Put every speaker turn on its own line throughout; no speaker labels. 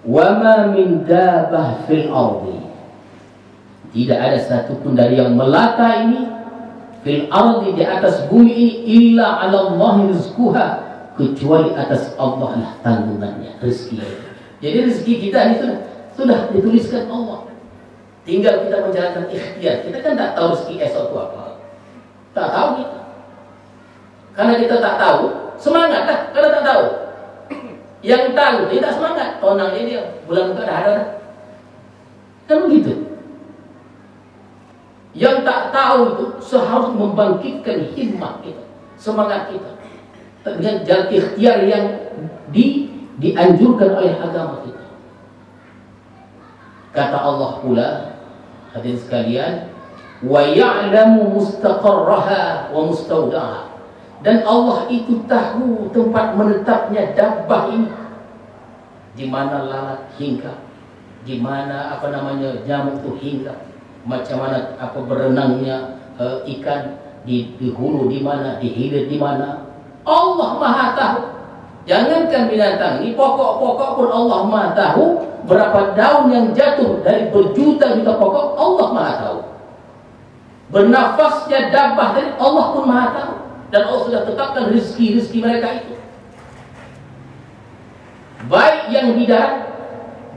wa ma min dabbah fil ardi, tidak ada satupun dari yang melata ini fil ardi, di atas bumi ini, illa 'ala Allah rizquha, kecuali atas Allah lah tanggungannya, rezeki. Jadi rezeki kita ini sudah dituliskan Allah. Tinggal kita menjalankan ikhtiar. Kita kan tak tahu rezeki esok itu apa. Tak tahu kita. Karena kita tak tahu, semangat lah karena tak tahu. Yang tahu tidak semangat, tonang dia bulan muka dah ada. Kan begitu. Yang tak tahu itu seharusnya membangkitkan himmah kita, semangat kita dengan jalan ikhtiar yang dianjurkan oleh agama kita. Kata Allah pula, hadirin sekalian, wa ya'lamu mustaqarraha wa mustaudaha, dan Allah itu tahu tempat menetapnya dabbah ini, di mana lalat hinggap, di mana nyamuk itu hinggap, macam mana berenangnya ikan di hulu di mana, di hilir di mana. Allah Maha tahu. Jangankan binatang ini, pokok-pokok pun Allah Maha tahu. Berapa daun yang jatuh dari berjuta-juta pokok, Allah Maha tahu. Bernafasnya dabbah dari Allah pun Maha tahu. Dan Allah sudah tetapkan rezeki mereka itu, baik yang di darat,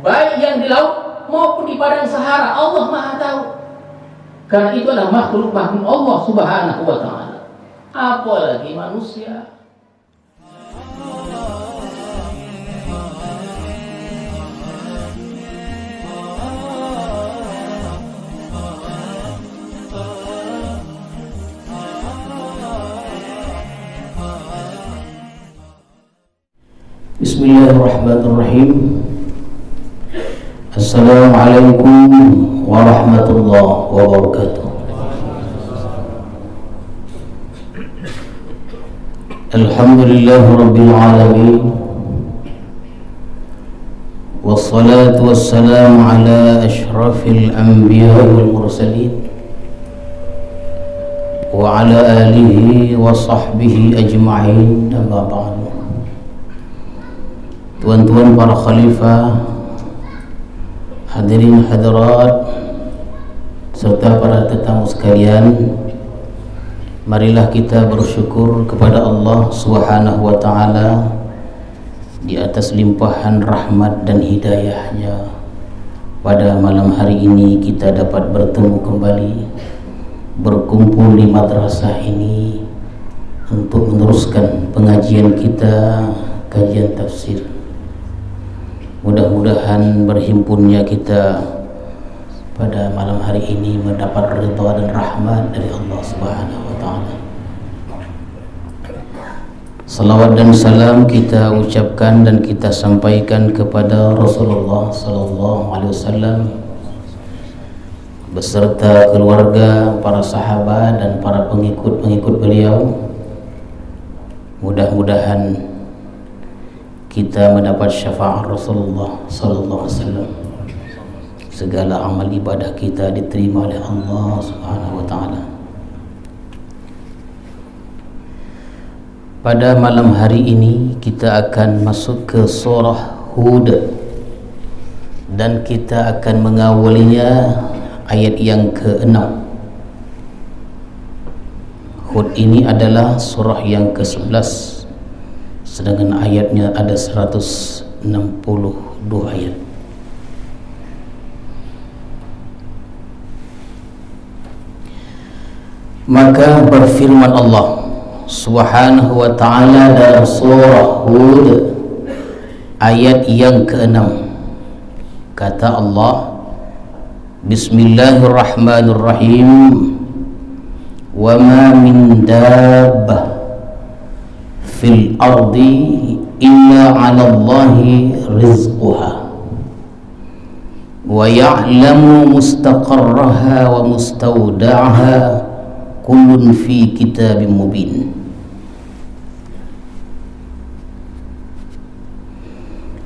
baik yang di laut, maupun di padang Sahara. Allah Maha tahu. Karena itu adalah makhluk Allah Subhanahu wa ta'ala. Apalagi manusia. Bismillahirrahmanirrahim. Assalamualaikum warahmatullahi wabarakatuh. Alhamdulillahirabbil alamin. Wassalatu wassalamu ala asyrafil anbiya'i wal mursalin wa ala alihi wa sahbihi ajma'in. Amma ba'du. Tuan-tuan para khalifah, hadirin hadirat, serta para tetamu sekalian, marilah kita bersyukur kepada Allah Subhanahu wa ta'ala di atas limpahan rahmat dan hidayahnya. Pada malam hari ini kita dapat bertemu kembali, berkumpul di madrasah ini untuk meneruskan pengajian kita, kajian tafsir. Mudah-mudahan berhimpunnya kita pada malam hari ini mendapat ridha dan rahmat dari Allah Subhanahu wa ta'ala. Salawat dan salam kita ucapkan dan kita sampaikan kepada Rasulullah sallallahu alaihi wasallam beserta keluarga, para sahabat dan para pengikut-pengikut beliau. Mudah-mudahan kita mendapat syafaat Rasulullah sallallahu alaihi wasallam. Segala amal ibadah kita diterima oleh Allah Subhanahu wa taala. Pada malam hari ini kita akan masuk ke surah Hud, dan kita akan mengawalinya ayat yang ke-6. Hud ini adalah surah yang ke-11, sedangkan ayatnya ada 162 ayat. Maka berfirman Allah Subhanahu wa ta'ala dalam surah Hud ayat yang ke-6. Kata Allah, Bismillahirrahmanirrahim, wa ma min dabbah fil ardi illa 'ala Allahi rizquha wa ya'lamu mustaqarraha wa mustawda'aha kullun fi kitabim mubin.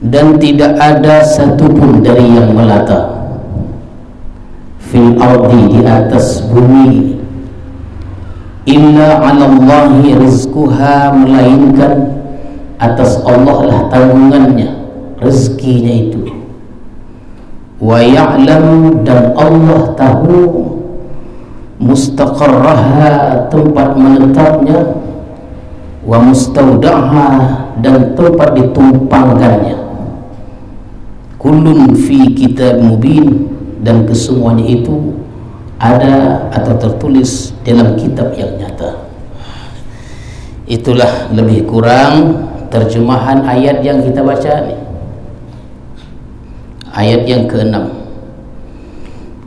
Dan tidak ada satupun dari yang melata fil ardi, di atas bumi, illa 'ala Allahi rizquha, melainkan atas Allah lah tanggungannya, rezekinya itu. wa ya'lam, dan Allah tahu, mustaqarraha, tempat menetapnya, wa mustaudaha, dan tempat ditumpangkannya. Kullun fi kitab mubin, dan kesemuanya itu ada atau tertulis dalam kitab yang nyata. Itulah lebih kurang terjemahan ayat yang kita baca nih, ayat yang ke-6.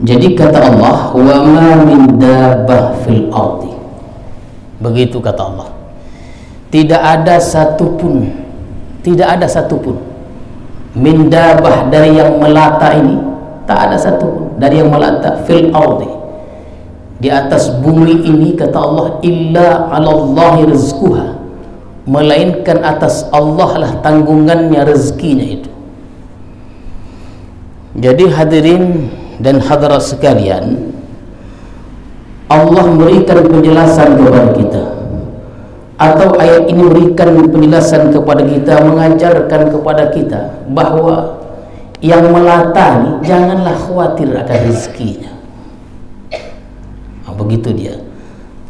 Jadi kata Allah, wa ma min dabbah fil ardi, begitu kata Allah, tidak ada satupun min dabbah, dari yang melata ini, tak ada satupun dari yang melata, fil ardi, di atas bumi ini, kata Allah, illa 'alallahi rizquha, melainkan atas Allah lah tanggungannya, rezekinya itu. Jadi hadirin dan hadirat sekalian, Allah memberikan penjelasan kepada kita, atau ayat ini memberikan penjelasan kepada kita, mengajarkan kepada kita bahwa yang melata ini janganlah khawatir akan rezekinya. Begitu dia.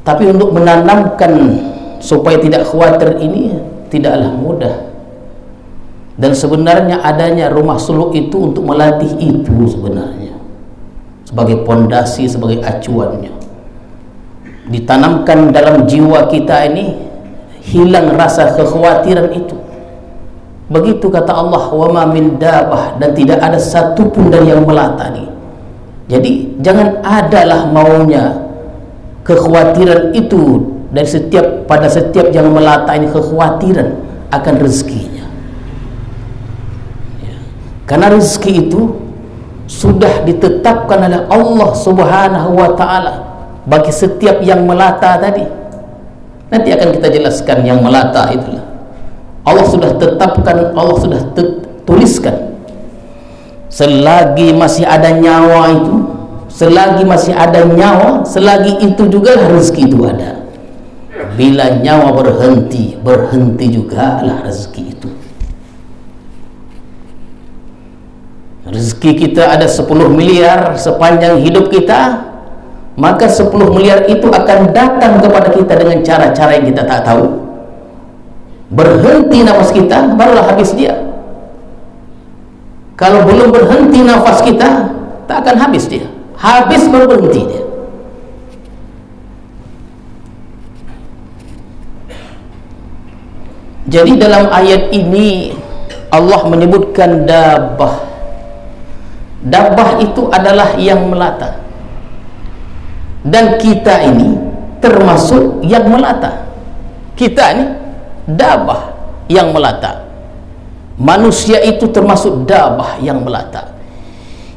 Tapi untuk menanamkan supaya tidak khawatir ini tidaklah mudah. Dan sebenarnya adanya rumah suluk itu untuk melatih itu sebenarnya, sebagai pondasi, sebagai acuannya. Ditanamkan dalam jiwa kita ini, hilang rasa kekhawatiran itu. Begitu kata Allah, wa ma min dabbah, dan tidak ada satupun dari yang melata ini. Jadi jangan adalah maunya kekhawatiran itu dari pada setiap yang melata ini, kekhawatiran akan rezekinya. Ya. Karena rezeki itu sudah ditetapkan oleh Allah Subhanahu wa ta'ala bagi setiap yang melata tadi. Nanti akan kita jelaskan yang melata itulah. Allah sudah tetapkan, Allah sudah tuliskan. Selagi masih ada nyawa itu, selagi masih ada nyawa, selagi itu juga rezeki itu ada. Bila nyawa berhenti juga lah rezeki itu. Rezeki kita ada 10 miliar sepanjang hidup kita, maka 10 miliar itu akan datang kepada kita dengan cara-cara yang kita tak tahu. Berhenti nafas kita, barulah habis dia. Kalau belum berhenti nafas kita, tak akan habis dia. Habis baru berhenti dia. Jadi dalam ayat ini Allah menyebutkan dabbah. Dabbah itu adalah yang melata. Dan kita ini termasuk yang melata. Kita ini dabbah yang melata. Manusia itu termasuk dabbah yang melata,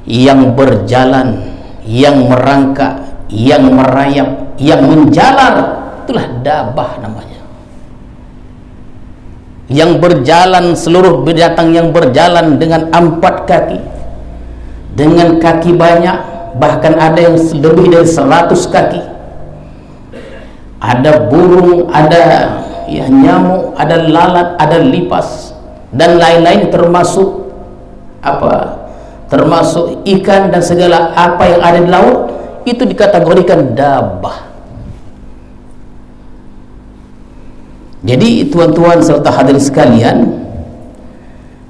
yang berjalan, yang merangkak, yang merayap, yang menjalar, itulah dabbah namanya. Yang berjalan, seluruh binatang yang berjalan dengan 4 kaki, dengan kaki banyak, bahkan ada yang lebih dari 100 kaki. Ada burung, ada nyamuk, ada lalat, ada lipas, dan lain-lain, termasuk termasuk ikan dan segala apa yang ada di laut, itu dikategorikan dabbah. Jadi tuan-tuan serta hadirin sekalian,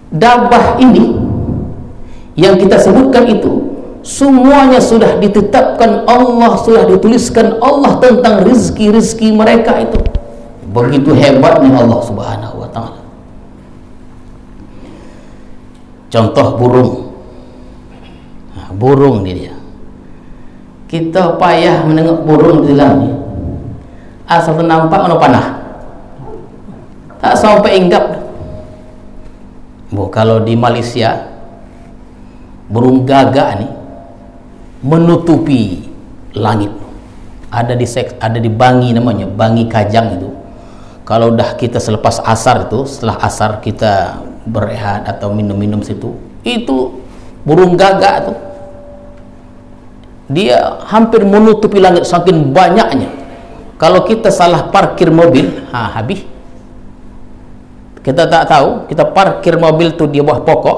dabbah ini yang kita sebutkan itu semuanya sudah ditetapkan Allah, sudah dituliskan Allah tentang rezeki-rezeki mereka itu. Begitu hebatnya Allah Subhanahu wa ta'ala. Contoh burung. Nah, burung ini dia. Kita payah menengok burung di dalamnya. Asal nampak ono panah. Tak sampai inggap. Kalau di Malaysia, burung gagak nih menutupi langit. Ada di Bangi namanya, Bangi Kajang itu. Kalau dah kita selepas asar itu, setelah asar kita berehat atau minum-minum situ, itu burung gagak tuh, dia hampir menutupi langit saking banyaknya. Kalau kita salah parkir mobil, habis. Kita tak tahu, kita parkir mobil tuh di bawah pokok,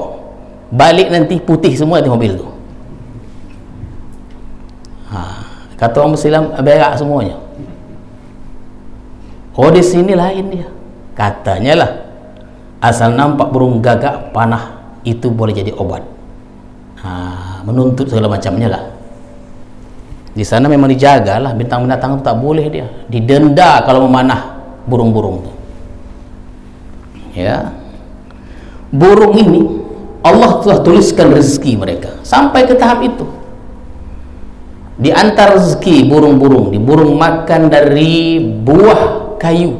balik nanti putih semua di mobil tu. Kata orang Muslim, berak semuanya. Oh, di sini lain dia. Katanya lah, asal nampak burung gagak panah itu boleh jadi obat. Menuntut segala macamnya lah. Di sana memang dijaga lah, bintang-bintang itu tak boleh dia. Didenda kalau memanah burung-burung tu. Ya. Burung ini Allah telah tuliskan rezeki mereka sampai ke tahap itu. Di antara rezeki burung-burung, di burung makan dari buah kayu,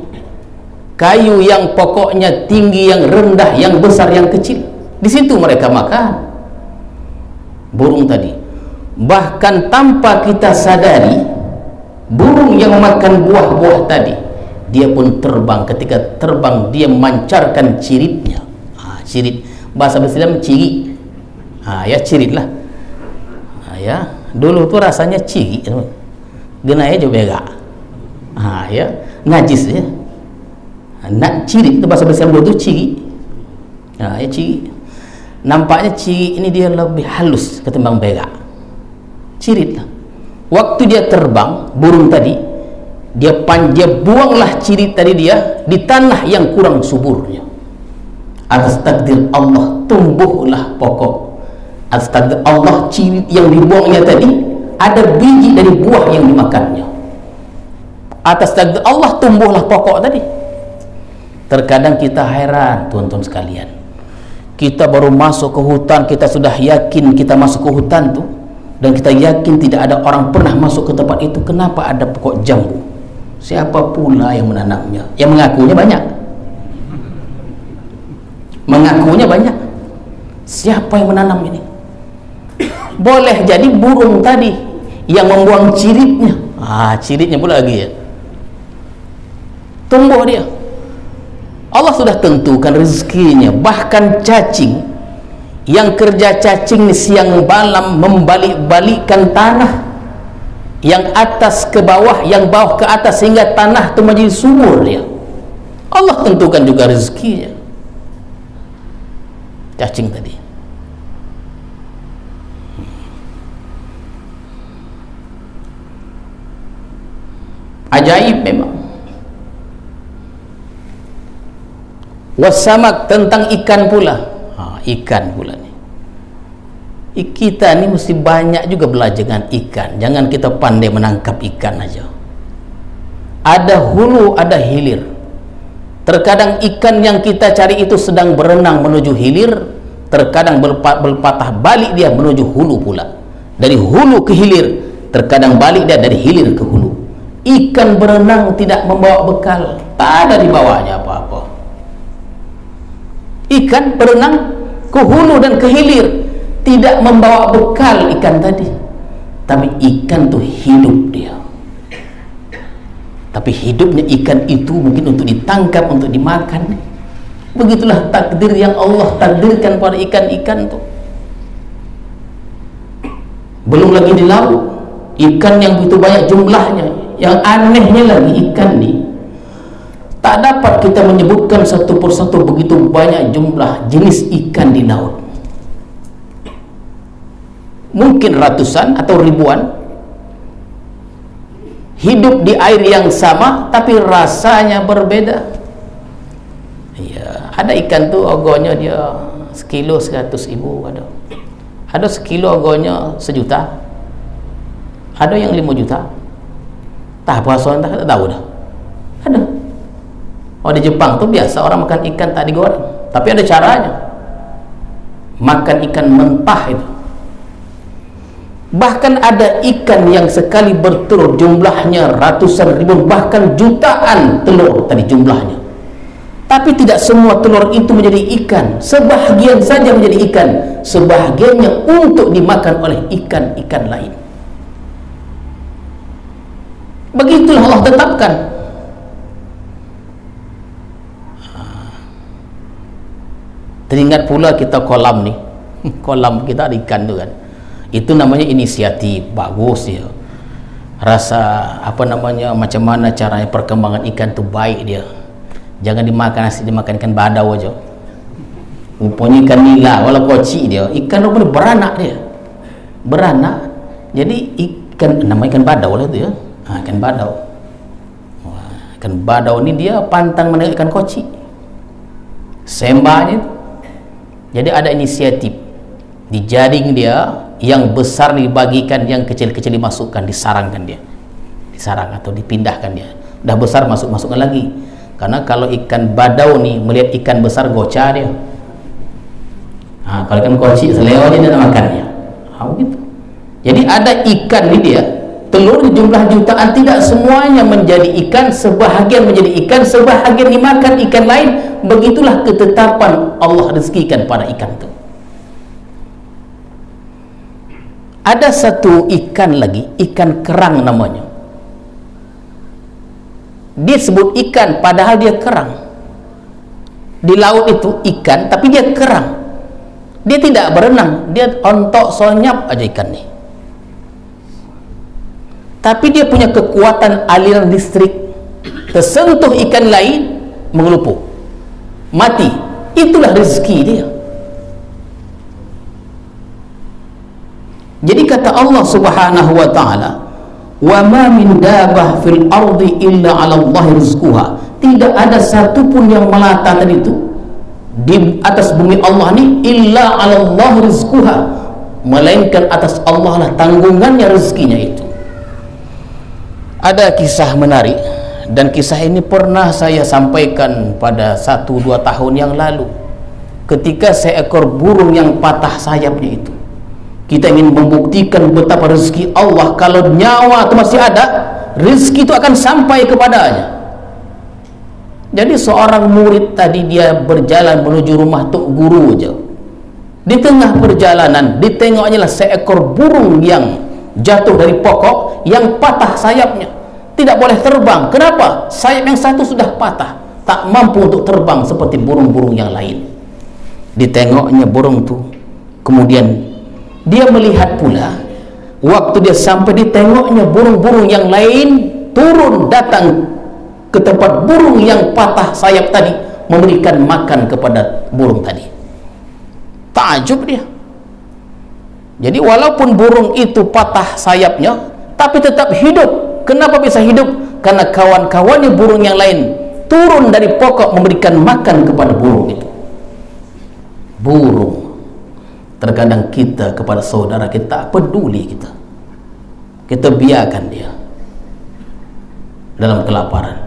kayu yang pokoknya tinggi, yang rendah, yang besar, yang kecil. Di situ mereka makan burung tadi. Bahkan tanpa kita sadari, burung yang makan buah-buah tadi, dia pun terbang. Ketika terbang, dia memancarkan ciritnya. Cirit, bahasa Islam ciri. Ya cirit lah. Ya, dulu tu rasanya ciri, genai aja berak. Ya, najis ya. Nak ciri itu bahasa Islam dulu tu ciri. Ya ciri. Nampaknya ciri ini dia lebih halus ketimbang berak. Cirit lah. Waktu dia terbang, burung tadi, dia buanglah cirit tadi dia di tanah yang kurang suburnya. Atas takdir Allah tumbuhlah pokok. Atas takdir Allah, cirit yang dibuangnya tadi ada biji dari buah yang dimakannya. Atas takdir Allah tumbuhlah pokok tadi. Terkadang kita heran, tuan-tuan sekalian. Kita baru masuk ke hutan, kita sudah yakin kita masuk ke hutan tu, dan kita yakin tidak ada orang pernah masuk ke tempat itu. Kenapa ada pokok jambu? Siapa pula yang menanamnya? Yang mengakunya banyak. Mengakunya banyak. Siapa yang menanam ini? Boleh jadi burung tadi yang membuang ciritnya. Ciritnya pula lagi ya. Tumbuh dia. Allah sudah tentukan rezekinya. Bahkan cacing, yang kerja cacing siang malam membalik-balikkan tanah, yang atas ke bawah, yang bawah ke atas, sehingga tanah itu menjadi subur dia. Allah tentukan juga rezekinya. Cacing tadi. Ajaib memang. Wasamak, tentang ikan pula. Ikan pula ni. Kita ni mesti banyak juga belajar dengan ikan. Jangan kita pandai menangkap ikan aja. Ada hulu, ada hilir. Terkadang ikan yang kita cari itu sedang berenang menuju hilir, terkadang berpatah balik dia menuju hulu pula. Dari hulu ke hilir, terkadang balik dia dari hilir ke hulu. Ikan berenang tidak membawa bekal, tak ada di bawahnya apa-apa. Ikan berenang ke hulu dan ke hilir, tidak membawa bekal ikan tadi. Tapi ikan tu hidup dia. Tapi hidupnya ikan itu mungkin untuk ditangkap, untuk dimakan. Begitulah takdir yang Allah takdirkan pada ikan-ikan itu. Belum lagi di laut, ikan yang begitu banyak jumlahnya. Yang anehnya lagi, ikan ini tak dapat kita menyebutkan satu persatu begitu banyak jumlah jenis ikan di laut. Mungkin ratusan atau ribuan, hidup di air yang sama tapi rasanya berbeda. Ya, ada ikan tu ogonya dia sekilo 100.000, ada sekilo ogonya 1 juta, ada yang 5 juta. Tak puasa entah, tak tahu dah. Ada. Di Jepang tu biasa orang makan ikan tak digoreng, tapi ada caranya. Makan ikan mentah itu. Bahkan ada ikan yang sekali bertelur jumlahnya ratusan ribu, bahkan jutaan telur tadi jumlahnya. Tapi tidak semua telur itu menjadi ikan. Sebahagian saja menjadi ikan, sebahagiannya untuk dimakan oleh ikan-ikan lain. Begitulah Allah tetapkan. Teringat pula kita kolam ni. Kolam kita ada ikan tu kan. Itu namanya inisiatif, bagus ya. Rasa macam mana caranya perkembangan ikan tu baik dia. Jangan dimakan nasi, dimakan ikan badau aja. Rupanya ikan nila, walau kocik dia, ikan rupanya beranak dia. Beranak. Jadi ikan, nama ikan badau lah tu ya. Ikan badau. Wah, ikan badau ni dia pantang menengok ikan kocik. Sembahnya. Jadi ada inisiatif. Di jaring dia, yang besar dibagikan, yang kecil-kecil dimasukkan, disarangkan dia. Disarang atau dipindahkan dia. Dah besar masukkan lagi. Karena kalau ikan badau ni melihat ikan besar gocah dia. Kalau ikan kocik selewah dia nak makannya. Begitu. Jadi ada ikan ni dia, telur jumlah jutaan, tidak semuanya menjadi ikan, sebahagian menjadi ikan, sebahagian dimakan ikan lain. Begitulah ketetapan Allah rezekikan pada ikan itu. Ada satu ikan lagi, ikan kerang namanya. Dia sebut ikan padahal dia kerang. Di laut itu ikan tapi dia kerang. Dia tidak berenang, dia ontok sonyap aja ikan ni. Tapi dia punya kekuatan aliran listrik. Tersentuh ikan lain mengelupuk, mati. Itulah rezeki dia. Jadi kata Allah Subhanahu wa taala, "Wa ma min dabah fil ardi illa 'ala Allah rizquha." Tidak ada satu pun yang melata tadi itu di atas bumi Allah ni illa 'ala Allah rizquha, melainkan atas Allah lah tanggungannya rezekinya itu. Ada kisah menarik, dan kisah ini pernah saya sampaikan pada 1-2 tahun yang lalu. Ketika seekor burung yang patah sayapnya itu, kita ingin membuktikan betapa rezeki Allah, kalau nyawa itu masih ada, rezeki itu akan sampai kepadanya. Jadi seorang murid tadi, dia berjalan menuju rumah tok guru aja. Di tengah perjalanan ditengoknya lah seekor burung yang jatuh dari pokok, yang patah sayapnya, tidak boleh terbang. Kenapa? Sayap yang satu sudah patah, tak mampu untuk terbang seperti burung-burung yang lain. Ditengoknya burung tu, kemudian dia melihat pula, waktu dia sampai ditengoknya burung-burung yang lain turun datang ke tempat burung yang patah sayap tadi, memberikan makan kepada burung tadi. Takjub dia. Jadi walaupun burung itu patah sayapnya, tapi tetap hidup. Kenapa bisa hidup? Karena kawan-kawannya burung yang lain turun dari pokok memberikan makan kepada burung itu. Burung. Terkadang kita kepada saudara kita tak peduli, kita biarkan dia dalam kelaparan.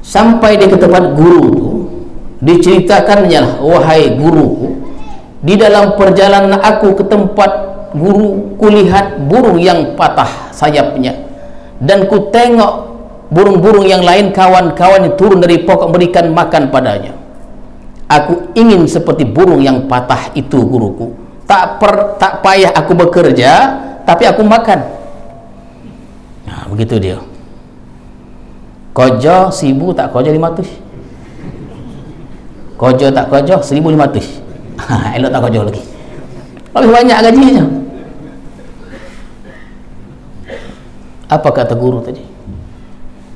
Sampai dia ke tempat guru tu, diceritakannya lah, "Wahai guruku, di dalam perjalanan aku ke tempat guru, kulihat burung yang patah sayapnya, dan ku tengok burung-burung yang lain, kawan-kawan yang turun dari pokok memberikan makan padanya. Aku ingin seperti burung yang patah itu, guruku. Tak payah aku bekerja, tapi aku makan." Nah, begitu dia. Kerja 1,000 tak kerja 500. Kerja tak kerja 1,500. Elok tak kerja lagi. Lebih banyak gajinya. Apa kata guru tadi?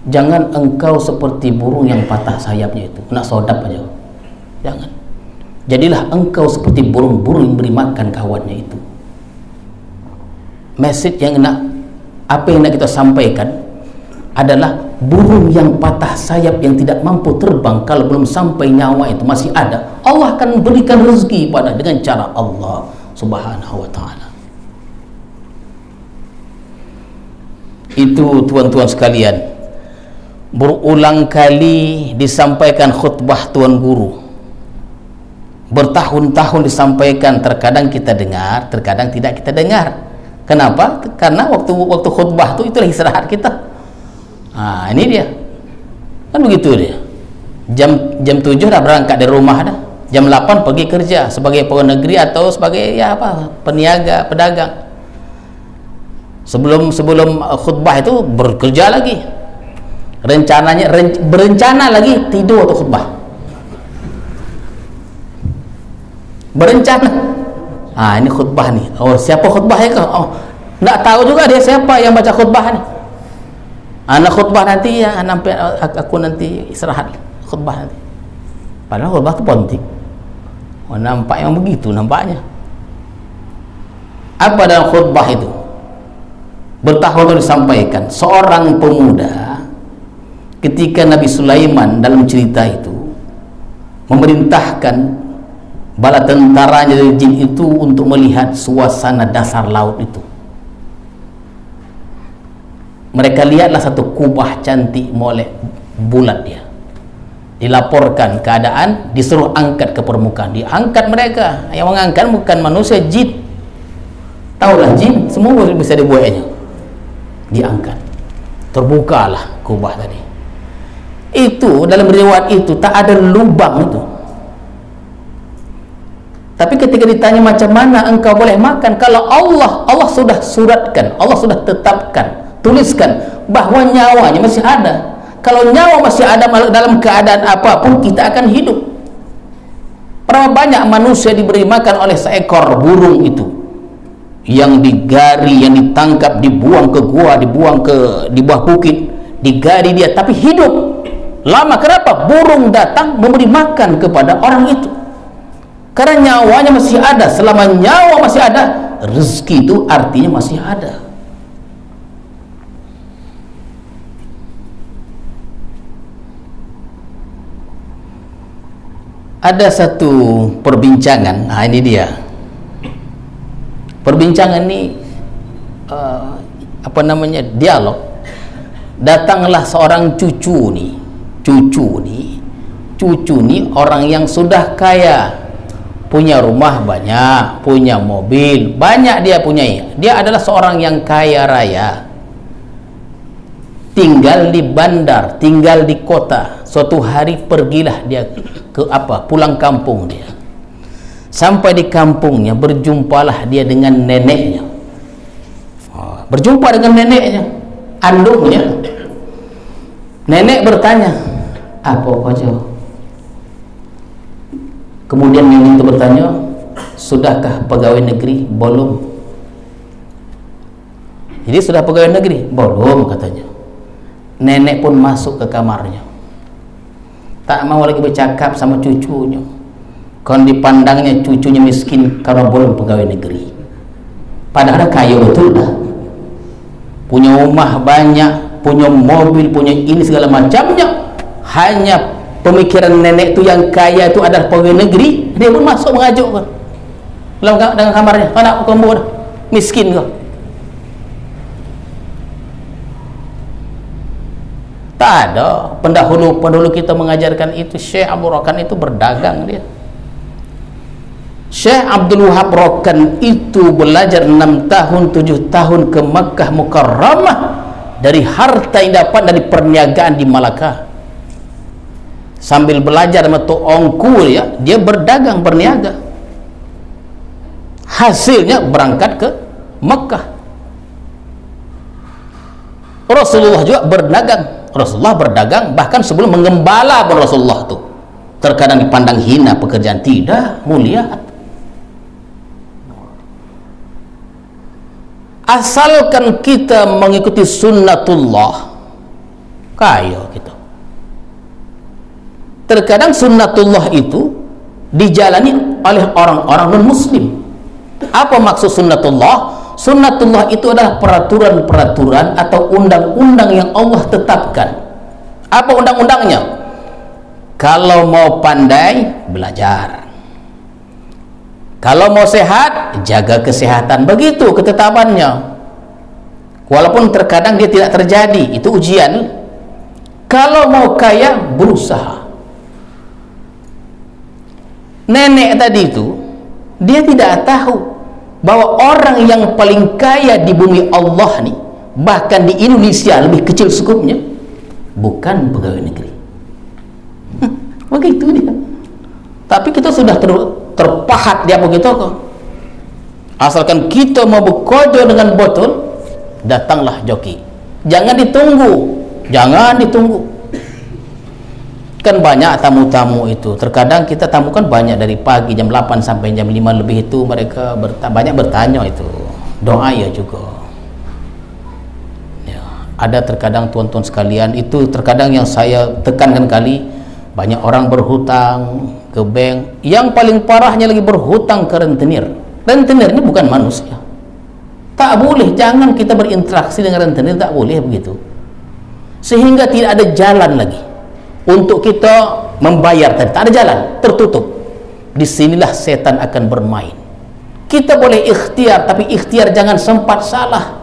Jangan engkau seperti burung yang patah sayapnya itu, nak sodap aja. Jangan. Jadilah engkau seperti burung-burung yang beri makan kawannya itu. Message yang apa yang nak kita sampaikan adalah burung yang patah sayap, yang tidak mampu terbang, kalau belum sampai nyawa itu masih ada, Allah akan berikan rezeki pada dengan cara Allah Subhanahu wa taala. Itu tuan-tuan sekalian, berulang kali disampaikan khutbah tuan guru, bertahun-tahun disampaikan. Terkadang kita dengar, terkadang tidak kita dengar. Kenapa? Karena waktu khutbah itulah istirahat kita. Ini dia kan, begitu dia. Jam 7 dah berangkat dari rumah dah, jam 8 pergi kerja sebagai pegawai negeri atau sebagai peniaga, pedagang. Sebelum khutbah itu bekerja lagi, berencana lagi tidur atau khutbah, berencana. Ini khutbah nih, siapa khutbahnya kah? Nggak tahu juga dia siapa yang baca khutbah nih. Anak khutbah nanti ya, aku nanti istirahat khutbah nanti. Padahal khutbah itu penting. nampak yang begitu nampaknya. Apa dalam khutbah itu? Bertahun-tahun disampaikan, seorang pemuda ketika Nabi Sulaiman dalam cerita itu memerintahkan bala tentaranya dari jin itu untuk melihat suasana dasar laut itu. Mereka lihatlah satu kubah cantik molek bulat dia. Dilaporkan keadaan, disuruh angkat ke permukaan. Diangkat mereka. Yang mengangkat bukan manusia, jin. Tahulah jin, semua bisa dibuatnya. Diangkat. Terbukalah kubah tadi. Itu dalam riwayat itu tak ada lubang itu. Tapi ketika ditanya macam mana engkau boleh makan, kalau Allah sudah suratkan, Allah sudah tetapkan, tuliskan bahwa nyawanya masih ada. Kalau nyawa masih ada dalam keadaan apapun, kita akan hidup. Berapa banyak manusia diberi makan oleh seekor burung itu, yang digari, yang ditangkap, dibuang ke gua, dibuang ke di bawah bukit, digari dia, tapi hidup lama. Kenapa? Burung datang memberi makan kepada orang itu, karena nyawanya masih ada. Selama nyawa masih ada, rezeki itu artinya masih ada. Ada satu perbincangan, nah ini dia perbincangan ini, dialog. Datanglah seorang cucu nih orang yang sudah kaya, punya rumah banyak, punya mobil banyak, dia punyai. Dia adalah seorang yang kaya raya, tinggal di bandar, tinggal di kota. Suatu hari pergilah dia pulang kampung dia. Sampai di kampungnya, berjumpalah dia dengan neneknya. Berjumpa dengan neneknya, andungnya. Nenek bertanya, apa kau? Kemudian nenek itu bertanya, sudahkah pegawai negeri? Belum. Jadi sudah pegawai negeri? Belum, katanya. Nenek pun masuk ke kamarnya, tak mau lagi bercakap sama cucunya. Kalau dipandangnya cucunya miskin karena belum pegawai negeri, padahal kaya betul dah, punya rumah banyak, punya mobil, punya ini segala macamnya. Hanya pemikiran nenek itu yang kaya itu adalah pegawai negeri. Dia pun masuk mengajuk dalam kamarnya. Anak kamu miskin kau. Tak ada. Pendahulu kita mengajarkan itu. Syekh Abdul Rokan itu berdagang dia. Syekh Abdul Wahab Rokan itu belajar 6 tahun 7 tahun ke Makkah Mukarramah. Dari harta yang dapat dari perniagaan di Malaka. Sambil belajar sama Tok Ongku dia berdagang, berniaga. Hasilnya berangkat ke Makkah. Rasulullah juga berdagang. Rasulullah berdagang bahkan sebelum menggembala pun Rasulullah tuh terkadang dipandang hina pekerjaan. Tidak, mulia. Asalkan kita mengikuti sunnatullah, kaya kita. Terkadang sunnatullah itu dijalani oleh orang-orang non-muslim. Apa maksud sunnatullah? Sunnatullah itu adalah peraturan-peraturan atau undang-undang yang Allah tetapkan. Apa undang-undangnya? Kalau mau pandai, belajar. Kalau mau sehat, jaga kesehatan. Begitu ketetapannya. Walaupun terkadang dia tidak terjadi, itu ujian. Kalau mau kaya, berusaha. Nenek tadi itu, dia tidak tahu bahwa orang yang paling kaya di bumi Allah nih, bahkan di Indonesia lebih kecil skupnya, bukan pegawai negeri. Begitu dia. Tapi kita sudah terpahat dia begitu kok. Asalkan kita mau bekojo dengan botol, datanglah joki. Jangan ditunggu. Kan banyak tamu-tamu itu. Terkadang kita tamukan banyak dari pagi jam 8 sampai jam 5 lebih itu mereka banyak bertanya itu. Doa ya juga. Ya, ada terkadang tuan-tuan sekalian itu terkadang yang saya tekankan kali, Banyak orang berhutang ke bank. Yang paling parahnya lagi berhutang ke rentenir. Rentenir ini bukan manusia. Tak boleh, jangan kita berinteraksi dengan rentenir, tak boleh begitu. Sehingga tidak ada jalan lagi untuk kita membayar tadi. Tak ada jalan, tertutup. Disinilah setan akan bermain. Kita boleh ikhtiar, tapi ikhtiar jangan sempat salah.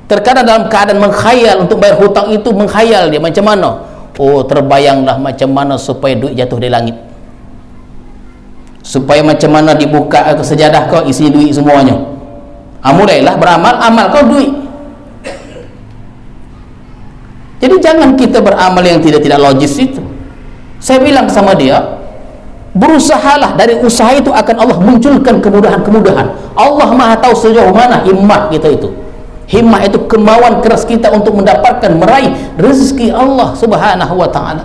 Terkadang dalam keadaan mengkhayal untuk bayar hutang itu, mengkhayal dia macam mana. Oh, terbayanglah macam mana supaya duit jatuh dari langit, supaya macam mana dibuka ke sejadah kau, isi duit semuanya. Mulailah beramal, amal kau duit. Jadi jangan kita beramal yang tidak logis itu. Saya bilang sama dia, berusahalah, dari usaha itu akan Allah munculkan kemudahan-kemudahan. Allah Maha tahu sejauh mana himmah kita itu. Himmah itu kemauan keras kita untuk mendapatkan, meraih rezeki Allah Subhanahu wa ta'ala.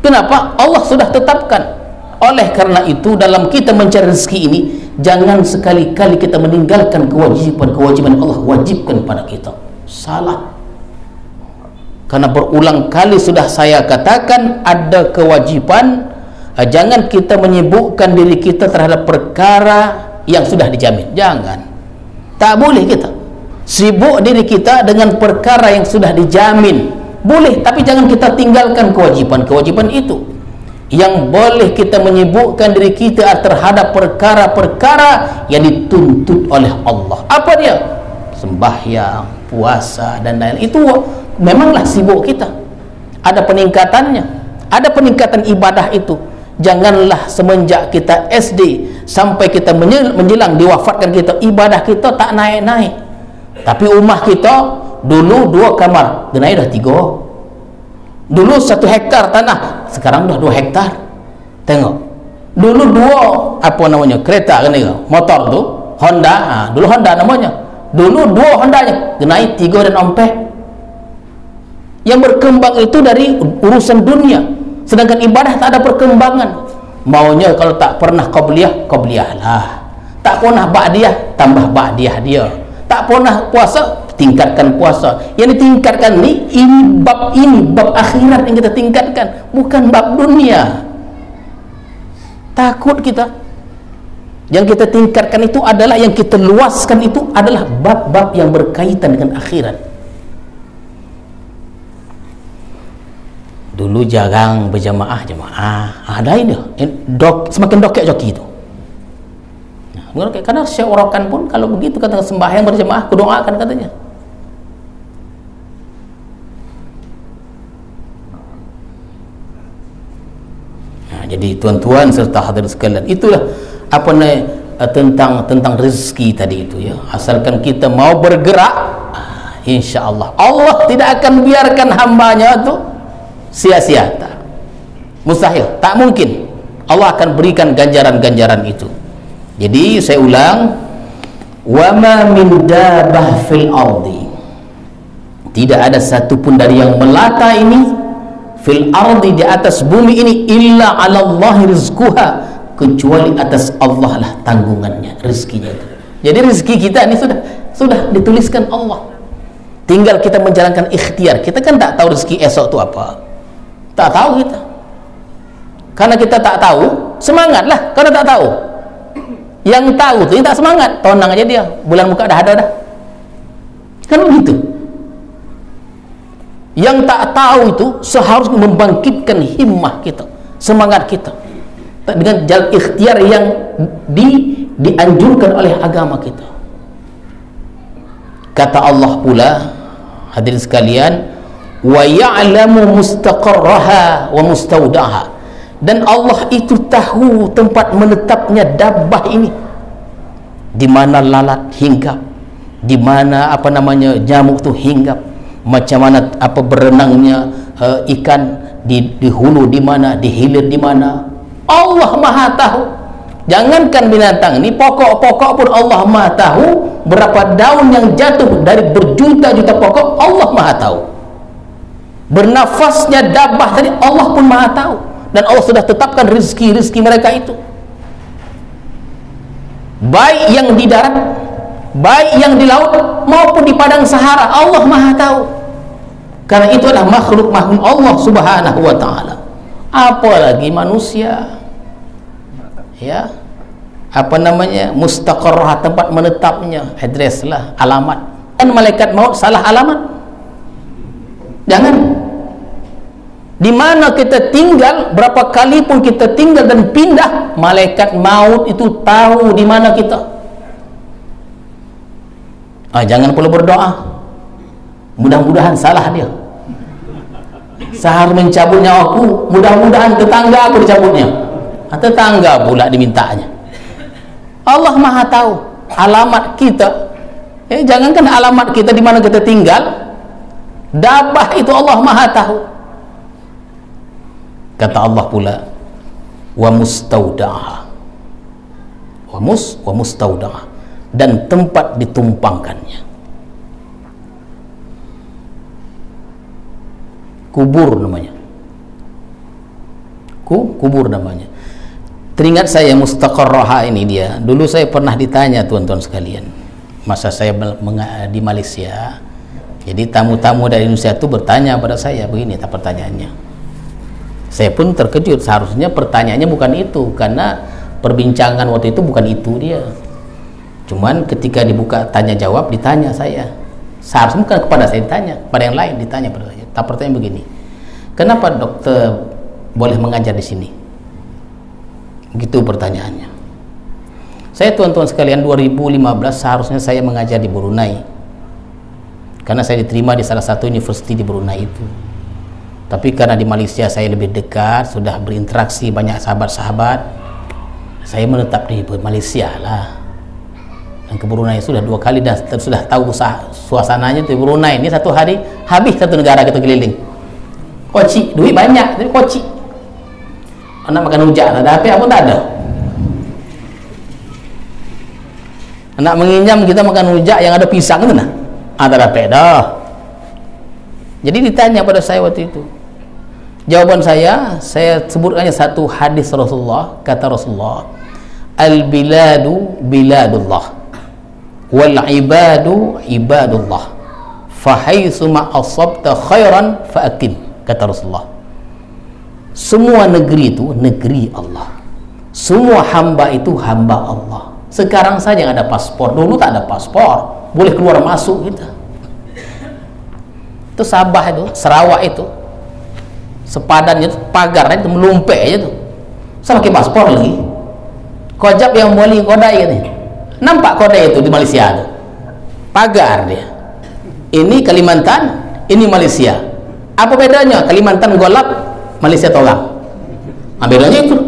Kenapa? Allah sudah tetapkan. Oleh karena itu, dalam kita mencari rezeki ini, jangan sekali-kali kita meninggalkan kewajiban-kewajiban Allah wajibkan pada kita. Salah. Karena berulang kali sudah saya katakan, ada kewajiban. Jangan kita menyibukkan diri kita terhadap perkara yang sudah dijamin. Jangan. Tak boleh kita sibuk diri kita dengan perkara yang sudah dijamin. Boleh, tapi jangan kita tinggalkan kewajiban-kewajiban itu. Yang boleh kita menyibukkan diri kita terhadap perkara-perkara yang dituntut oleh Allah. Apa dia? Sembahyang, puasa, dan lain-lain. Itu memanglah sibuk kita. Ada peningkatannya. Ada peningkatan ibadah itu. Janganlah semenjak kita SD sampai kita menjelang diwafatkan kita, ibadah kita tak naik-naik. Tapi rumah kita dulu 2 kamar, naik dah 3. Dulu 1 hektar tanah, sekarang dah 2 hektar. Tengok. Dulu 2 kereta kan ni, motor tu Honda, dulu Honda namanya. Dulu 2 Hondanya, naik 3 dan 4. Yang berkembang itu dari urusan dunia. Sedangkan ibadah tak ada perkembangan. Maunya kalau tak pernah qabliyah lah. Tak pernah ba'diyah, tambah ba'diyah dia. Tak pernah puasa, tingkatkan puasa. Yang ditingkatkan ini bab akhirat yang kita tingkatkan, bukan bab dunia. Takut kita. Yang kita tingkatkan itu adalah, yang kita luaskan itu adalah bab-bab yang berkaitan dengan akhirat. Dulu jarang berjamaah, ada ini semakin dokek joki itu. Karena Syekh Orokan pun kalau begitu kata sembahyang berjamaah, kudoakan katanya. Jadi tuan-tuan serta hadirin sekalian, itulah tentang rezeki tadi itu ya. Asalkan kita mau bergerak, insya-Allah Allah tidak akan biarkan hambanya tu sia-sia. Mustahil, tak mungkin. Allah akan berikan ganjaran-ganjaran itu. Jadi saya ulang, wa ma min dabbah fil ardi, tidak ada satupun dari yang melata ini fil ardi, di atas bumi ini, illa 'ala Allahi rizquha, kecuali atas Allah lah tanggungannya, rezekinya itu. Jadi rezeki kita ini sudah dituliskan Allah. Tinggal kita menjalankan ikhtiar. Kita kan tak tahu rezeki esok itu apa. Tak tahu kita. Karena kita tak tahu, semangatlah karena tak tahu. Yang tahu tu yang tak semangat, tonang aja dia. Bulan muka dah ada dah. Kan begitu. Yang tak tahu itu seharusnya membangkitkan himmah kita, semangat kita dengan jalan ikhtiar yang dianjurkan oleh agama kita. Kata Allah pula, hadirin sekalian, wa ya'lamu mustaqarraha wa mustaudaha, dan Allah itu tahu tempat menetapnya dabbah ini, di mana lalat hinggap, di mana nyamuk tu hinggap, macam mana berenangnya ikan di hulu di mana, di hilir di mana. Allah Maha tahu. Jangankan binatang ini, pokok-pokok pun Allah Maha tahu. Berapa daun yang jatuh dari berjuta-juta pokok, Allah Maha tahu. Bernafasnya dabbah tadi, Allah pun Maha tahu. Dan Allah sudah tetapkan rezeki mereka itu, baik yang di darat, baik yang di laut, maupun di padang Sahara. Allah Maha tahu. karena itu adalah makhluk Allah Subhanahu wa ta'ala. Apalagi manusia, ya, apa namanya, mustaqarrah, tempat menetapnya, address lah, alamat. Kan malaikat maut salah alamat? Jangan. Di mana kita tinggal, berapa kali pun kita tinggal dan pindah, malaikat maut itu tahu di mana kita. Jangan perlu berdoa, mudah-mudahan salah dia. Sehari mencabut nyawaku, mudah-mudahan tetangga aku dicabutnya. Tetangga pula dimintanya. Allah Maha tahu alamat kita. Jangankan alamat kita di mana kita tinggal, dabah itu Allah Maha tahu. Kata Allah pula, wa mustaudaha, wa mustaudaha, dan tempat ditumpangkannya. Kubur namanya. Kubur namanya. Teringat saya mustaqarraha ini dia. Dulu saya pernah ditanya tuan-tuan sekalian, masa saya di Malaysia. Jadi tamu-tamu dari Indonesia itu bertanya pada saya begini, tak pertanyaannya. Saya pun terkejut, seharusnya pertanyaannya bukan itu, karena perbincangan waktu itu bukan itu dia. Cuman ketika dibuka tanya jawab, ditanya saya. Seharusnya bukan kepada saya ditanya, pada yang lain ditanya pada saya. Tak pertanyaan begini, kenapa dokter boleh mengajar di sini? Begitu pertanyaannya. Saya tuan-tuan sekalian 2015 seharusnya saya mengajar di Brunei, karena saya diterima di salah satu universiti di Brunei itu. Tapi karena di Malaysia saya lebih dekat, sudah berinteraksi banyak sahabat-sahabat, saya menetap di Malaysia lah. Dan ke Brunei sudah 2 kali dan sudah tahu suasananya di Brunei. Ini satu hari habis satu negara kita keliling. Koci, duit banyak, tapi koci. Anak makan rujak, ada apa pun tak ada. Anak menginjam kita makan rujak yang ada pisang itu nah. Ada apa dah. Jadi ditanya pada saya waktu itu. Jawaban saya sebutkannya satu hadis Rasulullah, kata Rasulullah, al-biladu biladullah wal ibadu ibadullah fahaitsuma asabta khairan fa'akim, kata Rasulullah. Semua negeri itu negeri Allah, semua hamba itu hamba Allah. Sekarang saja yang ada paspor, dulu tak ada paspor, boleh keluar masuk kita. Itu Sabah itu, Sarawak itu, sepadannya itu, pagarnya itu melumpek aja tuh. Saya pakai paspor lagi. Kojab yang boleh kodai ini. Nampak kodai itu di Malaysia tuh. Pagar dia. Ini Kalimantan, ini Malaysia. Apa bedanya? Kalimantan golap, Malaysia tolak. Bedanya itu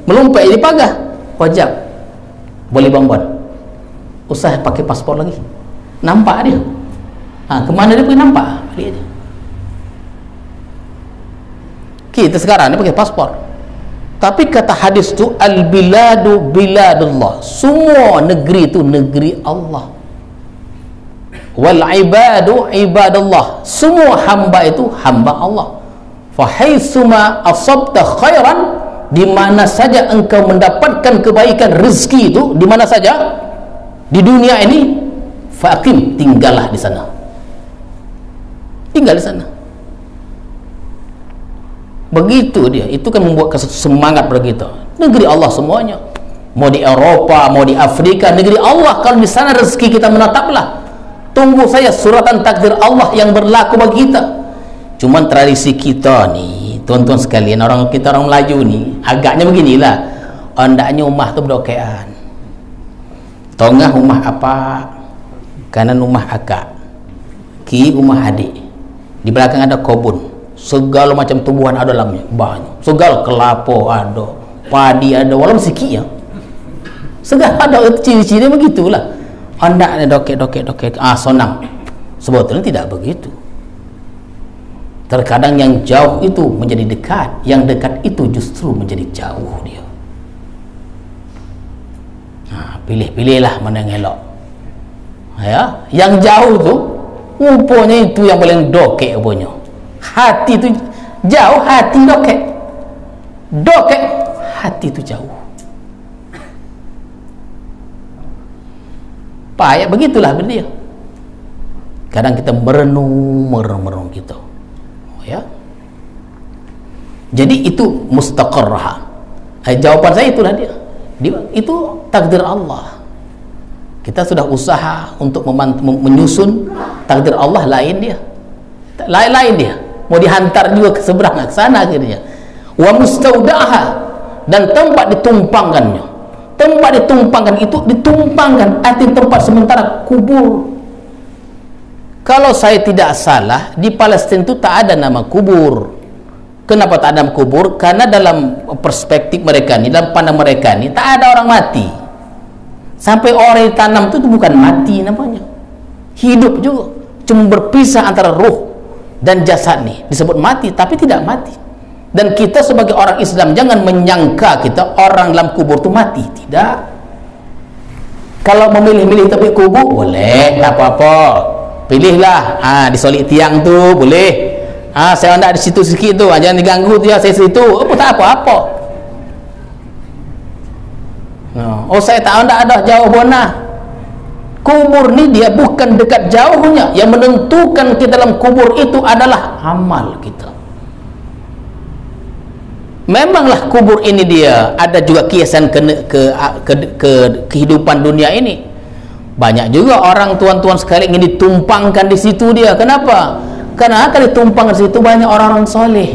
melumpek jadi pagar. Kojab boleh bonbon. Usah pakai paspor lagi. Nampak dia. Kemana dia pergi nampak? Lihat dia. Kita sekarang dia pakai paspor. Tapi kata hadis itu al-biladu biladullah, semua negeri itu negeri Allah. Wal ibadu ibadullah, semua hamba itu hamba Allah. Fa haitsuma asabta khairan, di mana saja engkau mendapatkan kebaikan, rezeki itu di mana saja di dunia ini, faqim, tinggallah di sana. Tinggal di sana. Begitu dia, itu kan membuat semangat pada kita. Negeri Allah semuanya, mau di Eropa, mau di Afrika, negeri Allah. Kalau di sana rezeki kita menetaplah. Tunggu saya suratan takdir Allah yang berlaku bagi kita. Cuman tradisi kita nih, tuan-tuan sekalian, orang kita orang Melayu nih, agaknya beginilah. Andaknya rumah tu berdokean. Tengah rumah apa, kanan rumah akak, kiri rumah adik, di belakang ada kebun. Segala macam tumbuhan ada dalamnya, banyak. Segala kelapa ada, padi ada, walaupun sikit ya. Segala ada, ciri-ciri begitulah. Anda ada dokek, sonang. Sebetulnya tidak begitu. Terkadang yang jauh itu menjadi dekat, yang dekat itu justru menjadi jauh dia. Pilih-pilihlah mana yang elok. Ya, yang jauh tu, rupanya itu yang paling dokek punya. Hati itu jauh, hati dokek. Dokek, hati itu jauh. Payah begitulah benda. Kadang kita merenung kita. ya. Jadi itu mustaqarrah. Jawaban saya itulah dia. Itu takdir Allah. Kita sudah usaha untuk menyusun takdir Allah, lain dia. Lain dia. Mau dihantar juga ke seberang, ke sana akhirnya. Wa mustaudaha, dan tempat ditumpangkannya. Tempat ditumpangkan itu ditumpangkan arti tempat sementara, kubur. Kalau saya tidak salah, di Palestina itu tak ada nama kubur. Kenapa tak ada nama kubur? Karena dalam perspektif mereka ni, dalam pandang mereka ni, tak ada orang mati. Sampai orang ditanam itu bukan mati namanya, hidup juga. Cuma berpisah antara ruh dan jasad nih, disebut mati, tapi tidak mati. Dan kita sebagai orang Islam jangan menyangka kita orang dalam kubur itu mati. Tidak. Kalau memilih-milih tapi kubur boleh, tak apa-apa. Pilihlah, disolik tiang tu boleh. Saya hendak di situ sikit tu, jangan diganggu tu ya, saya situ. Tak apa-apa. Oh, saya tak hendak ada jauh bona. Kubur ni dia bukan dekat jauhnya. Yang menentukan kita dalam kubur itu adalah amal kita. Memanglah kubur ini dia ada juga kiasan ke kehidupan dunia ini. Banyak juga orang tuan-tuan sekali ingin ditumpangkan di situ dia. Kenapa? Karena akan ditumpangkan di situ banyak orang-orang soleh.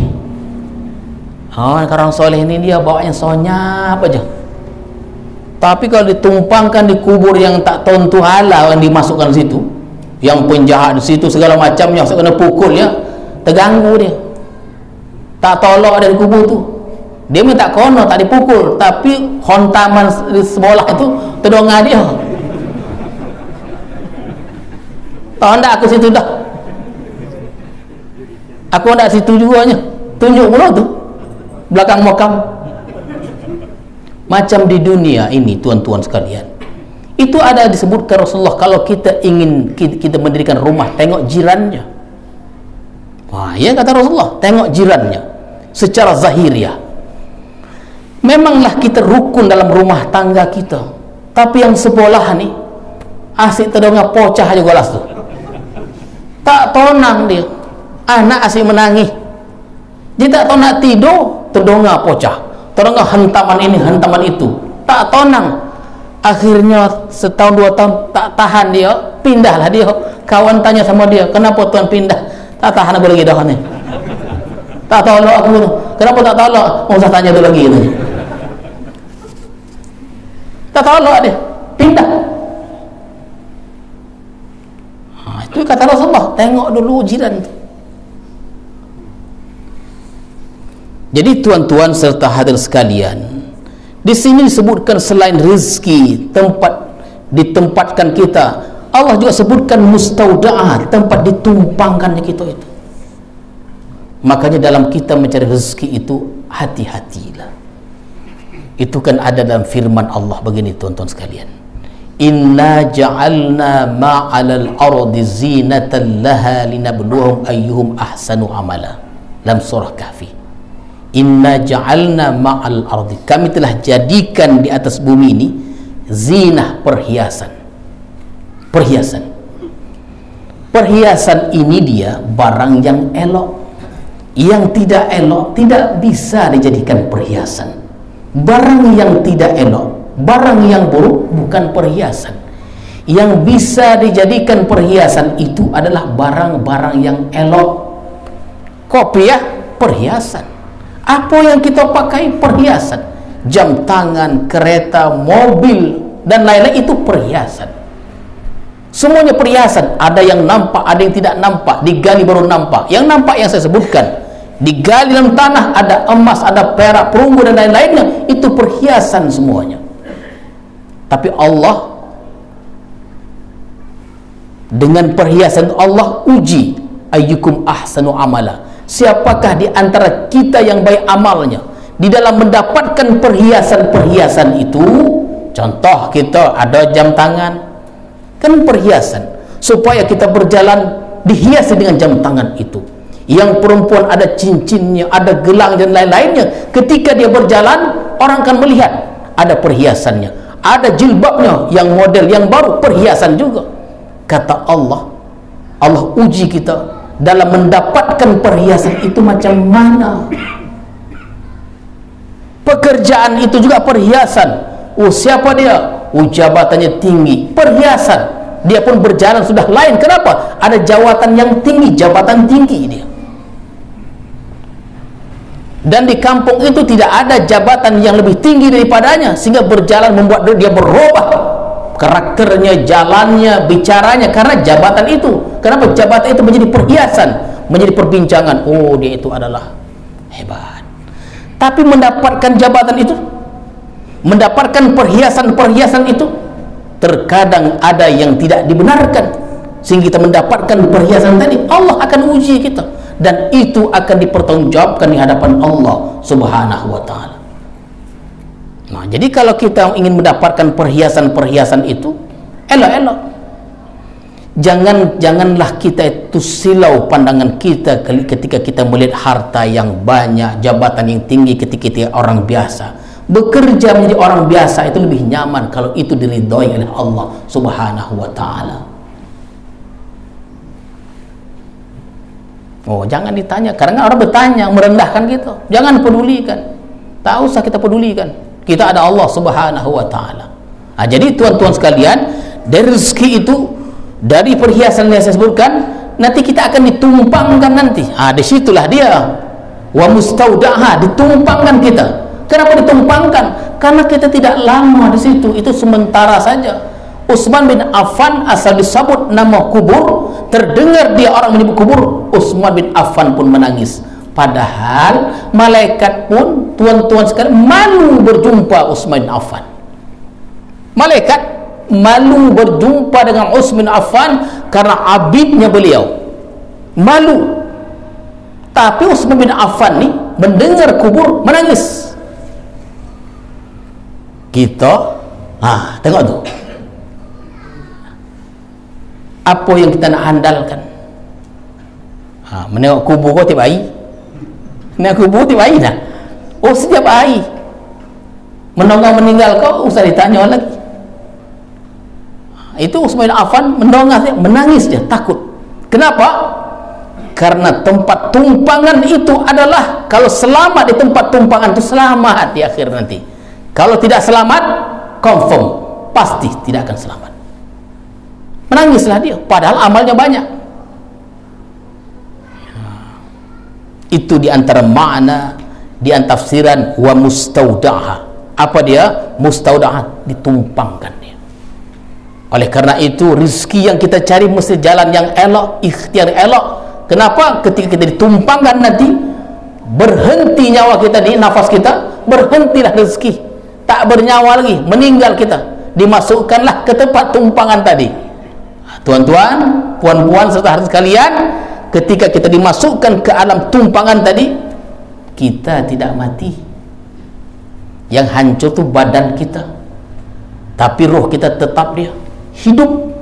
Orang soleh ini dia bawanya sonyap aja. Tapi kalau ditumpangkan di kubur yang tak tentu halal, yang dimasukkan di situ, yang penjahat di situ segala macam, yang kena pukul ya, terganggu dia. Tak tolak dari kubur tu. Dia minta kono tak dipukul, tapi hontaman di sebelah itu terdongah dia. Tahu ndak aku situ dah. Aku ndak situ juga nya. Tunjuk mula tu belakang makam. Macam di dunia ini tuan-tuan sekalian, itu ada disebutkan Rasulullah, kalau kita ingin kita mendirikan rumah, tengok jirannya. Wah, ya kata Rasulullah, tengok jirannya secara zahiriah. Memanglah kita rukun dalam rumah tangga kita, tapi yang sebelah ni asyik terdongak pocah aja golas tu. Tak tonang dia. Anak asyik menangis. Dia tak tahu nak tidur, terdongak pocah. Terdongak hentaman ini, hentaman itu. Tak tonang. Akhirnya setahun dua tahun tak tahan dia, pindahlah dia. Kawan tanya sama dia, kenapa tuan pindah? Tak tahan aku lagi dah ni. Tak tolak aku tu. Kenapa tak tolak? Mau usah tanya tu lagi tu. Tak tolak dia, pindah. Itu kata Rasulullah, tengok dulu jiran tu. Jadi tuan-tuan serta hadirin sekalian, di sini disebutkan selain rezeki, tempat ditempatkan kita, Allah juga sebutkan mustaudaah, tempat ditumpangkannya kita itu. Makanya dalam kita mencari rezeki itu hati-hatilah. Itu kan ada dalam firman Allah begini tuan-tuan sekalian. Inna ja'alna ma'alal ardi zinatan laha linabluhum ayyuhum ahsanu amala. Dalam surah Kahfi. Inna ja'alna ma'al ardi, kami telah jadikan di atas bumi ini zinah, perhiasan. Perhiasan ini dia barang yang elok. Yang tidak elok tidak bisa dijadikan perhiasan. Barang yang tidak elok, barang yang buruk bukan perhiasan. Yang bisa dijadikan perhiasan itu adalah barang-barang yang elok. Kopiah perhiasan. Apa yang kita pakai perhiasan. Jam tangan, kereta, mobil dan lain-lain itu perhiasan. Semuanya perhiasan. Ada yang nampak, ada yang tidak nampak. Digali baru nampak. Yang nampak yang saya sebutkan, digali dalam tanah, ada emas, ada perak, perunggu dan lain-lainnya, itu perhiasan semuanya. Tapi Allah dengan perhiasan Allah uji, ayyukum ahsanu amala, siapakah di antara kita yang baik amalnya. Di dalam mendapatkan perhiasan-perhiasan itu, contoh kita ada jam tangan, kan perhiasan, supaya kita berjalan dihiasi dengan jam tangan itu. Yang perempuan ada cincinnya, ada gelang dan lain-lainnya. Ketika dia berjalan, orang akan melihat ada perhiasannya. Ada jilbabnya yang model yang baru, perhiasan juga. Kata Allah, Allah uji kita dalam mendapatkan perhiasan itu macam mana. Pekerjaan itu juga perhiasan. Oh, siapa dia? Oh, jabatannya tinggi, perhiasan. Dia pun berjalan sudah lain. Kenapa? Ada jawatan yang tinggi, jabatan tinggi dia. Dan di kampung itu tidak ada jabatan yang lebih tinggi daripadanya, sehingga berjalan membuat dia berubah karakternya, jalannya, bicaranya, karena jabatan itu. Kenapa? Jabatan itu menjadi perhiasan, menjadi perbincangan. Oh, dia itu adalah hebat. Tapi mendapatkan jabatan itu, mendapatkan perhiasan-perhiasan itu, terkadang ada yang tidak dibenarkan, sehingga kita mendapatkan perhiasan tadi. Allah akan uji kita, dan itu akan dipertanggungjawabkan di hadapan Allah Subhanahu wa ta'ala. Nah, jadi kalau kita ingin mendapatkan perhiasan-perhiasan itu, elok-elok. Janganlah kita itu silau pandangan kita ketika kita melihat harta yang banyak, jabatan yang tinggi ketika kita orang biasa. Bekerja menjadi orang biasa itu lebih nyaman kalau itu diridhoi oleh Allah Subhanahu wa ta'ala. Oh, jangan ditanya, karena orang bertanya merendahkan gitu. Jangan pedulikan. Tak usah kita pedulikan. Kita ada Allah Subhanahu wa ta'ala. Nah, jadi tuan-tuan sekalian, dari rezeki itu, dari perhiasan yang saya sebutkan, nanti kita akan ditumpangkan nanti. Disitulah dia. Wa mustaudaha, ditumpangkan kita. Kenapa ditumpangkan? Karena kita tidak lama di situ, itu sementara saja. Utsman bin Affan asal disebut nama kubur, terdengar dia orang menyebut kubur, Utsman bin Affan pun menangis. Padahal malaikat pun, tuan-tuan sekalian, malu berjumpa Utsman bin Affan. Malaikat malu berjumpa dengan Utsman bin Affan karena abidnya beliau. Malu. Tapi Utsman bin Affan ni mendengar kubur menangis. Kita tengok tu, apa yang kita nak andalkan. Menengok kubur kau tiap hari, menengok kubur tiap hari dah. Oh, setiap hari mendengar meninggal kau, usah ditanya lagi. Itu Utsman bin Affan mendengar, menangis dia, takut. Kenapa? Karena tempat tumpangan itu adalah, kalau selamat di tempat tumpangan itu selamat di akhir nanti. Kalau tidak selamat, confirm, pasti tidak akan selamat. Menangislah dia, padahal amalnya banyak. Itu diantara makna, diantara tafsiran wa mustaudaha. Apa dia? Mustaudaha, ditumpangkan dia. Oleh karena itu, rizki yang kita cari mesti jalan yang elok, ikhtiar elok. Kenapa? Ketika kita ditumpangkan nanti, berhenti nyawa kita di nafas kita, berhentilah rezeki. Tak bernyawa lagi, meninggal kita, dimasukkanlah ke tempat tumpangan tadi. Tuan-tuan, puan-puan serta hadirin sekalian, ketika kita dimasukkan ke alam tumpangan tadi, kita tidak mati. Yang hancur itu badan kita, tapi roh kita tetap dia hidup.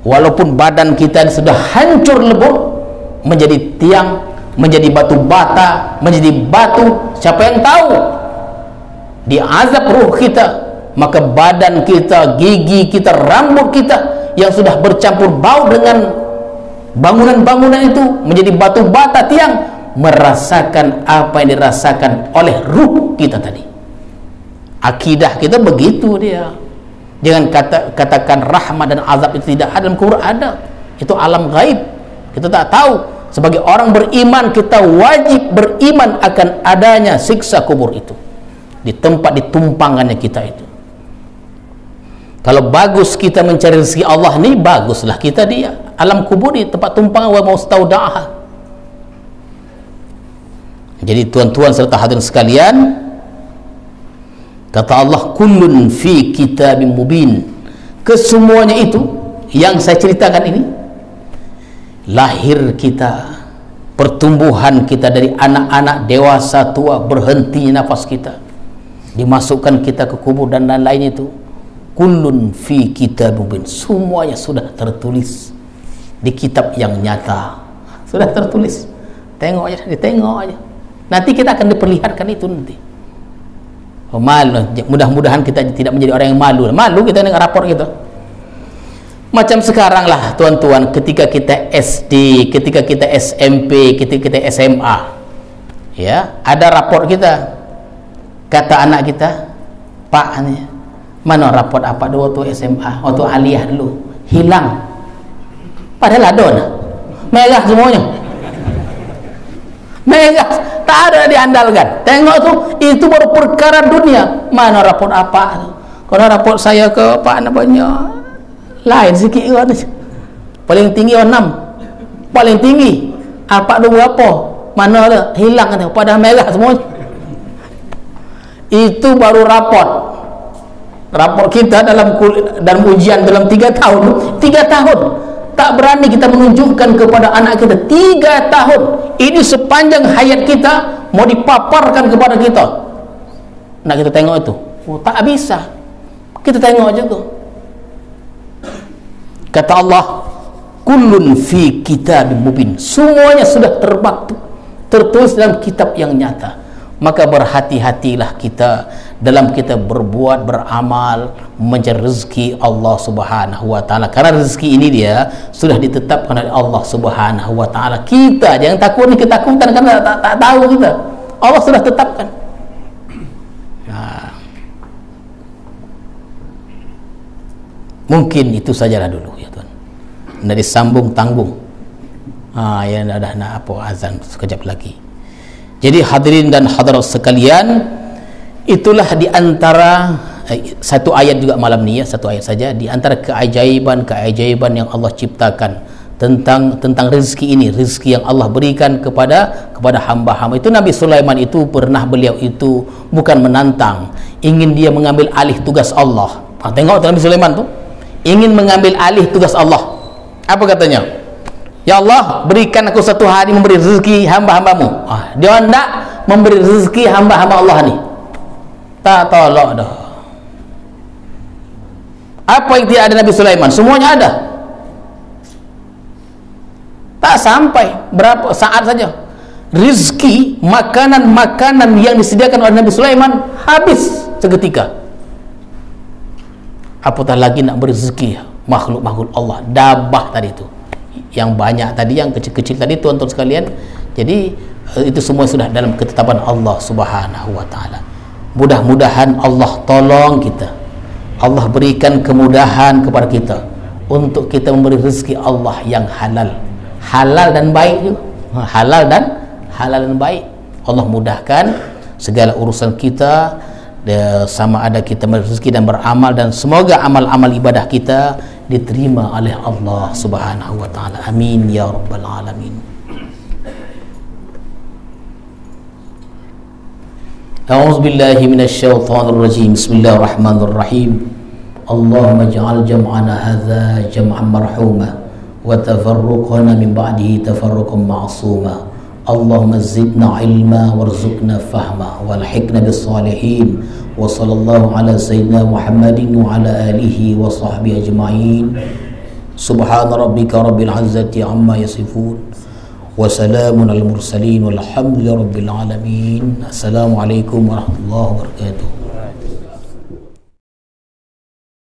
Walaupun badan kita sudah hancur lebur, menjadi tiang, menjadi batu bata, menjadi batu, siapa yang tahu? Diazab ruh kita, maka badan kita, gigi kita, rambut kita yang sudah bercampur bau dengan bangunan-bangunan itu menjadi batu bata, tiang, merasakan apa yang dirasakan oleh ruh kita tadi. Akidah kita begitu dia. Jangan katakan rahmat dan azab itu tidak ada dalam Quran. Ada, itu alam gaib, kita tak tahu. Sebagai orang beriman, kita wajib beriman akan adanya siksa kubur itu, di tempat ditumpangannya kita itu. Kalau bagus kita mencari rezeki Allah ni, baguslah kita dia alam kubur, di tempat tumpangan wa mustaudaha. Jadi tuan-tuan serta hadirin sekalian, kata Allah, kullun fi kitabim mubin. Kesemuanya itu yang saya ceritakan ini, lahir kita, pertumbuhan kita dari anak-anak, dewasa, tua, berhenti nafas kita, dimasukkan kita ke kubur dan lain-lain itu, kullun fi kitabim mubin. Semuanya sudah tertulis di kitab yang nyata, sudah tertulis. Tengok aja, ditengok aja. Nanti kita akan diperlihatkan itu nanti. Malu, mudah-mudahan kita tidak menjadi orang yang malu. Malu kita dengan rapor kita. Macam sekarang lah tuan-tuan, ketika kita SD, ketika kita SMP, ketika kita SMA, ya, ada raport kita, kata anak kita, Pak, mana raport apa dulu waktu SMA, waktu aliyah dulu, hilang, padahal ada, merah semuanya, merah, tak ada diandalkan. Tengok tu, itu baru perkara dunia. Mana raport apa? Kalau raport saya ke Pak namanya lain sikit kan. Paling tinggi 6. Paling tinggi apa dulu apa? Mana ada? Hilang kan, padahal merah semua. Itu baru raport. Raport kita dalam ujian dalam 3 tahun. 3 tahun. Tak berani kita menunjukkan kepada anak kita 3 tahun. Ini sepanjang hayat kita mau dipaparkan kepada kita. Nak kita tengok itu. Oh, tak bisa. Kita tengok juga. Kata Allah, kullun fi kitabim mubin. Semuanya sudah tertulis dalam kitab yang nyata. Maka berhati-hatilah kita dalam kita berbuat, beramal, mencari rezeki Allah Subhanahu wa taala. Karena rezeki ini dia sudah ditetapkan oleh Allah Subhanahu wa taala. Kita jangan takut ni ketakutan karena tak tahu kita. Allah sudah tetapkan. Nah, mungkin itu sajalah dulu ya tuan. Dari sambung tanggung. Ya dah nak apa azan sekejap lagi. Jadi hadirin dan hadirat sekalian, itulah di antara satu ayat juga malam ni ya, satu ayat saja, di antara keajaiban yang Allah ciptakan tentang rezeki ini, rezeki yang Allah berikan kepada hamba-hamba. Itu Nabi Sulaiman itu pernah, beliau itu bukan menantang, ingin dia mengambil alih tugas Allah. Tengok Nabi Sulaiman tu ingin mengambil alih tugas Allah. Apa katanya? Ya Allah, berikan aku satu hari memberi rezeki hamba-hambamu. Dia hendak memberi rezeki hamba-hamba Allah ni. Tak tolak dah. Apa yang tidak ada Nabi Sulaiman? Semuanya ada. Tak sampai berapa saat saja, rezeki, makanan-makanan yang disediakan oleh Nabi Sulaiman habis seketika. Apatah lagi nak beri rezeki makhluk-makhluk Allah, dabah tadi itu, yang banyak tadi, yang kecil-kecil tadi tuan-tuan sekalian. Jadi itu semua sudah dalam ketetapan Allah Subhanahu wa taala. Mudah-mudahan Allah tolong kita, Allah berikan kemudahan kepada kita untuk kita memberi rezeki Allah yang halal dan baik juga. Halal dan baik. Allah mudahkan segala urusan kita, sama ada kita rezeki dan beramal, dan semoga amal-amal ibadah kita diterima oleh Allah Subhanahu wa taala. Amin ya rabbal alamin. A'udzu billahi minasy syaithanir rajim. Bismillahirrahmanirrahim. Allahumma ij'al jam'ana hadza jam'an marhuma wa tafarruqana min ba'dihi tafarruqan ma'suma. Allahumma zidna ilma warzuqna fahma walhiqna bis salihin. Wa sallallahu ala sayyidina Muhammadin wa ala alihi wa sahbihi ajma'in. Subhana rabbika rabbil izzati amma yasifun wa salamun al mursalin walhamdulillahi rabbil alamin. Assalamualaikum warahmatullahi wabarakatuh.